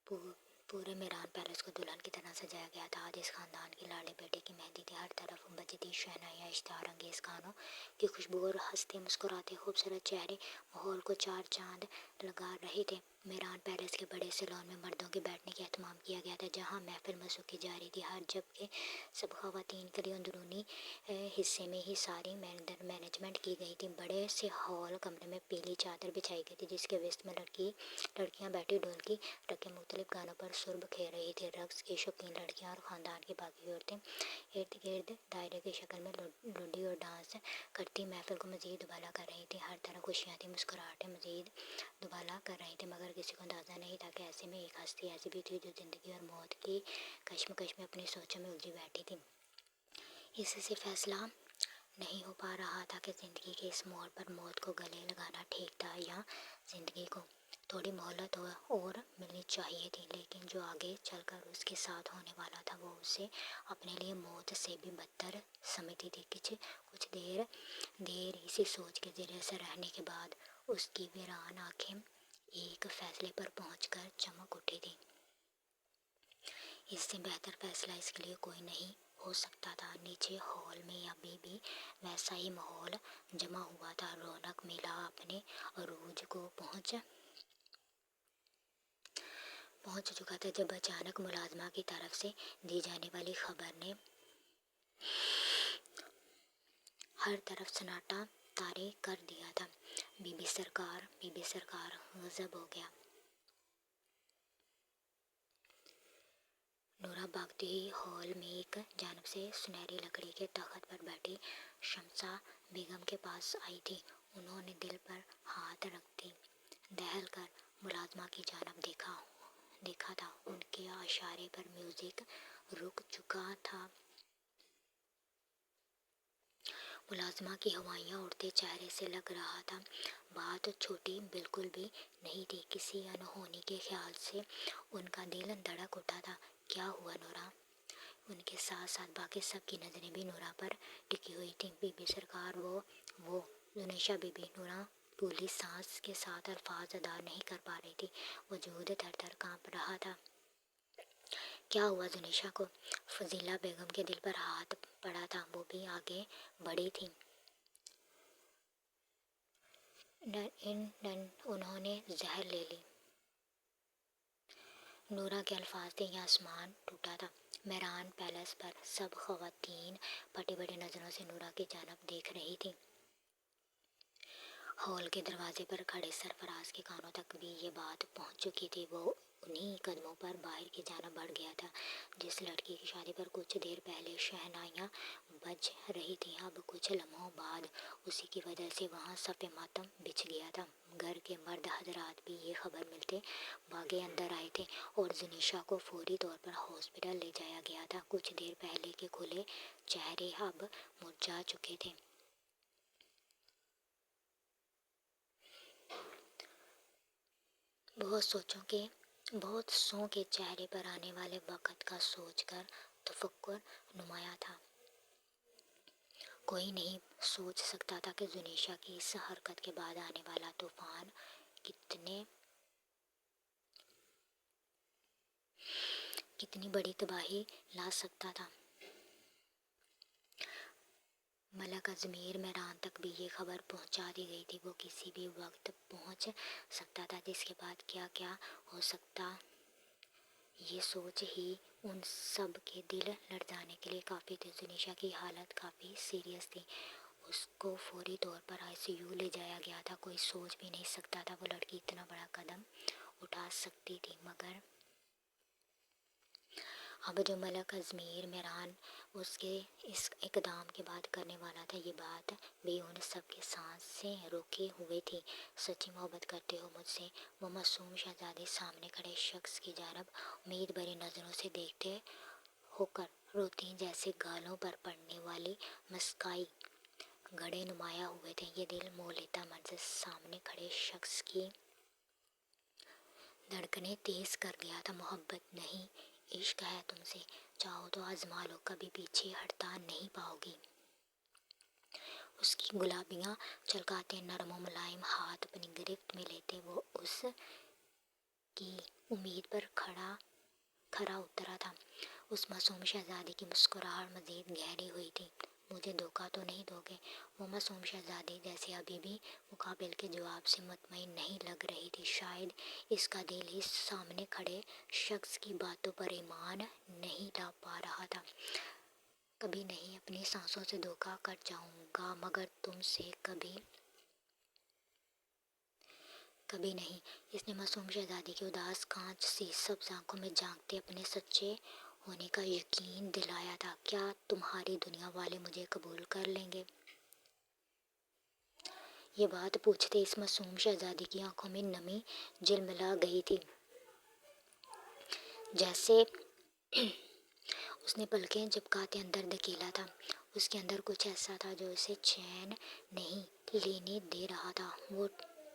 पूरे मेहरान पैलेस को दुल्हन की तरह सजाया गया था। आज इस खानदान की लाडले बेटे की मेहंदी थी। हर तरफ बजी थी शहनाइयाँ, इश्तहार अंगेज गानों की खुशबू और हंसते मुस्कुराते खूबसूरत चेहरे माहौल को चार चांद लगा रहे थे। मेहरान पैलेस के बड़े सैलून में मर्दों के बैठने का एहतमाम किया गया था, जहाँ महफिल मशूक़ी जारी थी। हर जबकि सब खवातीन के लिए अंदरूनी हिस्से में ही सारी मैनेजमेंट की गई थी। बड़े से हॉल कमरे में पीली चादर बिछाई गई थी, जिसके वेस्ट में लड़कियां बैठी ढोलकी रखे मुख्तलिफ गानों पर सुर खेल रही थी। रक्स की शौकीन लड़कियां और ख़ानदान की बाकी औरतें इर्द गिर्द दायरे की शक्ल में लुडी और डांस करती महफिल को मज़ीद दुबाला कर रही थी। हर तरफ खुशियाँ थी, मुस्कुराहटें मज़ीद दुबाला कर रही थी, मगर किसी को अंदाज़ा नहीं था कि ऐसे में एक हस्ती ऐसी भी थी जो ज़िंदगी और मौत की कश्मकश में अपनी सोचों में उलझी बैठी थी। इससे फैसला नहीं हो पा रहा था कि ज़िंदगी के इस मोड़ पर मौत को गले लगाना ठीक था या ज़िंदगी को थोड़ी मोहलत और मिलनी चाहिए थी। लेकिन जो आगे चलकर उसके साथ होने वाला था वो उसे अपने लिए मौत से भी बदतर समझती थी। कुछ देर इसी सोच के ज़रिए से रहने के बाद उसकी वीरान आंखें एक फैसले पर पहुंचकर चमक उठी थी। इससे बेहतर फैसला इसके लिए कोई नहीं हो सकता था। नीचे हॉल में अभी भी वैसा ही माहौल जमा हुआ था। रौनक मेला अपने अरूज को पहुंच चुका था, जब अचानक मुलाजमा की तरफ से दी जाने वाली खबर ने हर तरफ सन्नाटा तारे कर दिया था। बीबी सरकार गजब हो गया। नूरा भागती हुई हॉल में एक जानब से सुनहरी लकड़ी के तख्त पर बैठी शमसा बेगम के पास आई थी। उन्होंने दिल पर हाथ रखती दहल कर मुलाजमा की जानब देखा था। उनके इशारे पर म्यूजिक रुक चुका था। मुलाजमा की हवाइयाँ उड़ते चेहरे से लग रहा था बात छोटी बिल्कुल भी नहीं थी। किसी अनहोनी के ख्याल से उनका दिल धड़क उठा था। क्या हुआ नूरा? उनके साथ साथ बाकी सबकी नज़रें भी नूरा पर टिकी हुई थी। बीबी सरकार, वो जुनेशा बीबी। नूरा पूरी सांस के साथ अल्फाज अदा नहीं कर पा रही थी। वजूद थर-थर कांप रहा था। क्या हुआ जुनेशा को? फजीला बेगम के दिल पर हाथ पड़ा था। वो भी आगे बढ़ी थी। उन्होंने जहर ले ली। नूरा के अल्फाज थे या आसमान टूटा था। मेहरान पैलेस पर सब खवातीन फटी बड़ी नज़रों से नूरा की जानब देख रही थी। हॉल के दरवाजे पर खड़े सरफराज के कानों तक भी ये बात पहुंच चुकी थी। वो उन्हीं कदमों पर बाहर की जानब बढ़ गया था जिस लड़की की शादी पर कुछ देर पहले शहनाइयाँ बज रही थी। अब कुछ लम्हों बाद उसी की वजह से वहाँ सफ़े मातम बिछ गया था। घर के मर्द हजरात भी ये खबर मिलते भागे अंदर आए थे और जुनेशा को फौरी तौर पर हॉस्पिटल ले जाया गया था। कुछ देर पहले के खुले चेहरे अब मुरझा चुके थे। बहुत सौ के चेहरे पर आने वाले वक़्त का सोचकर तफक्कुर नुमाया था। कोई नहीं सोच सकता था कि जुनेशा की इस हरकत के बाद आने वाला तूफान कितनी बड़ी तबाही ला सकता था। मलक अजमेर मेहरान तक भी ये खबर पहुंचा दी गई थी। वो किसी भी वक्त पहुंच सकता था, जिसके बाद क्या क्या हो सकता ये सोच ही उन सब के दिल लड़जाने के लिए काफ़ी थी। जुनेशा की हालत काफ़ी सीरियस थी। उसको फौरी तौर पर आईसीयू ले जाया गया था। कोई सोच भी नहीं सकता था वो लड़की इतना बड़ा कदम उठा सकती थी। मगर अब जो मलक अजमेर मेहरान उसके इस इकदाम के बाद करने वाला था, ये बात भी उन सब की सांसें रोके हुए थी। सच्ची मोहब्बत करते हो मुझसे? वो मासूम शहजादी सामने खड़े शख्स की जानब उम्मीद भरी नज़रों से देखते होकर रोती जैसे गालों पर पड़ने वाली मस्काई गड़े नुमाया हुए थे। ये दिल मोह लेता मंजर सामने खड़े शख्स की धड़कनें तेज कर दिया था। मोहब्बत नहीं, इश्क है तुमसे, चाहो तो आजमा लो, कभी पीछे हटता नहीं पाओगी। उसकी गुलाबियाँ चलकाते नरम मुलायम हाथ अपनी गिरफ्त में लेते वो उस की उम्मीद पर खरा उतरा था। उस मासूम शहजादी की मुस्कुराहट मज़ीद गहरी हुई थी। मुझे धोखा तो नहीं दोगे? वो मासूम शहजादी जैसे अभी भी मुकाबिल के जवाब से मुतमईन नहीं लग रही थी। शायद इसका दिल ही सामने खड़े शख्स की बातों पर ईमान नहीं ला पा रहा था। कभी नहीं, अपनी सांसों से धोखा कर जाऊंगा, मगर तुमसे कभी नहीं। इसने मासूम शहजादी की उदास कांच सी सब्ज आंखों में झांकते अपने सच्चे होने का यकीन दिलाया था। क्या तुम्हारी दुनिया वाले मुझे कबूल कर लेंगे? ये बात पूछते इस मासूम शहजादी की आंखों में नमी झिलमिला गई थी, जैसे उसने पलकें झपकाते अंदर धकेला था। उसके अंदर कुछ ऐसा था जो उसे चैन नहीं लेने दे रहा था। वो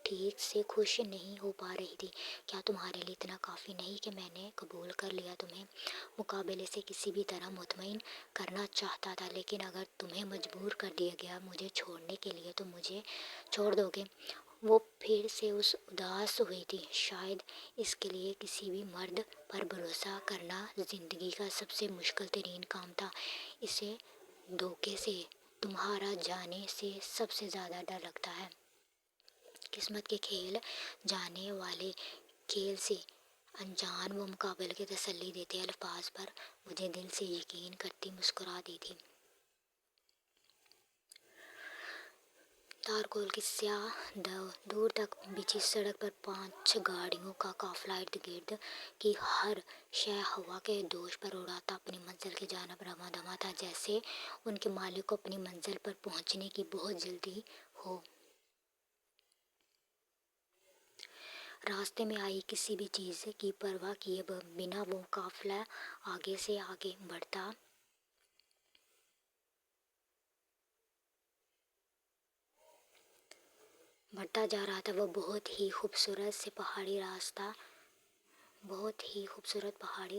ठीक से खुश नहीं हो पा रही थी। क्या तुम्हारे लिए इतना काफ़ी नहीं कि मैंने कबूल कर लिया तुम्हें? मुकाबले से किसी भी तरह मुतमईन करना चाहता था, लेकिन अगर तुम्हें मजबूर कर दिया गया मुझे छोड़ने के लिए तो मुझे छोड़ दोगे? वो फिर से उस उदास हुई थी। शायद इसके लिए किसी भी मर्द पर भरोसा करना जिंदगी का सबसे मुश्किल तरीन काम था। इसे धोखे से, तुम्हारा जाने से सबसे ज़्यादा डर लगता है। किस्मत के खेल जाने वाले खेल से अनजान वो मुकाबले के तसल्ली देते अल्फाज पर मुझे दिल से यकीन करती मुस्कुरा दी थी। तारकोल की स्याह दूर तक बिछी सड़क पर 5-6 गाड़ियों का काफिला इर्द गिर्द की हर शय हवा के दोष पर उड़ाता अपनी मंजिल की जानब रवां दवा था, जैसे उनके मालिक को अपनी मंजिल पर पहुंचने की बहुत जल्दी हो। रास्ते में आई किसी भी चीज़ की परवाह किए बिना वो काफिला आगे से आगे बढ़ता जा रहा था। वो बहुत ही खूबसूरत पहाड़ी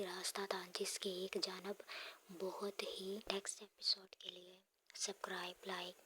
रास्ता था, जिसके एक जानब बहुत ही। नेक्स्ट एपिसोड के लिए सब्सक्राइब, लाइक